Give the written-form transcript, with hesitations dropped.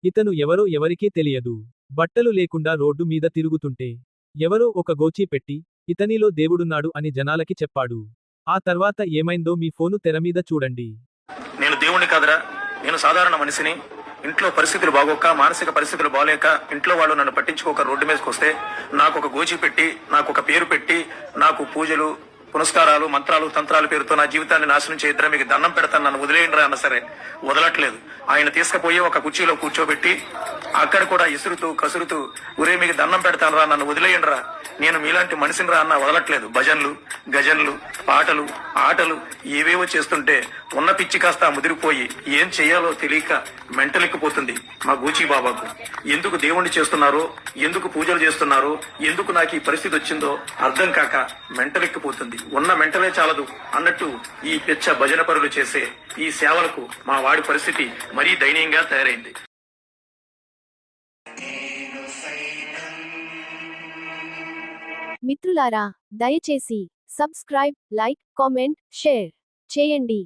ఇతను ఎవరో ఎవరికీ తెలియదు. బట్టలు లేకుండా రోడ్డు మీద తిరుగుతుంటే ఎవరో ఒక గోచీ పెట్టి, ఇతనిలో దేవుడున్నాడు అని జనాలకి చెప్పాడు. ఆ తర్వాత ఏమైందో మీ ఫోను తెరమీద చూడండి. నేను దేవుణ్ణి కాదురా, నేను సాధారణ మనిషిని. ఇంట్లో పరిస్థితులు బాగోక, మానసిక పరిస్థితులు బాగోలేక ఇంట్లో వాళ్ళు నన్ను పట్టించుకోక రోడ్డు మీదకి వస్తే నాకు ఒక గోచి పెట్టి, నాకు ఒక పేరు పెట్టి, నాకు పూజలు పునస్కారాలు మంత్రాలు తంత్రాల పేరుతో నా జీవితాన్ని నాశనం చేయద్దరా, మీకు దండం పెడతాను, నన్ను వదిలేయండిరా అన్న సరే వదలట్లేదు. ఆయన తీసుకుపోయి ఒక కుర్చీలో కూర్చోబెట్టి అక్కడ కూడా ఇసురుతూ కసురుతూ ఒరే మీకు దండం పెడతానురా, నన్ను వదిలేయండిరా, నేను మీలాంటి మనిషిని రా అన్న వదలట్లేదు. భజన్లు గజన్లు పాటలు ఆటలు ఏవేవో చేస్తుంటే ఉన్న పిచ్చి కాస్త ముదిరిపోయి ఏం చెయ్యాలో తెలియక మెంటలెక్కిపోతుంది మా గూచి బాబాకు. ఎందుకు దేవుణ్ణి చేస్తున్నారో, ఎందుకు పూజలు చేస్తున్నారో, ఎందుకు నాకు ఈ పరిస్థితి వచ్చిందో అర్థం కాక మెంటలెక్కిపోతుంది. ఉన్న మెంటలే చాలదు అన్నట్టు ఈ పిచ్చ భజన పరులు చేసే ఈ సేవలకు మా వాడి పరిస్థితి మరీ దయనీయంగా తయారైంది. మిత్రులారా, దయచేసి సబ్స్క్రైబ్, లైక్, కామెంట్, షేర్ చేయండి.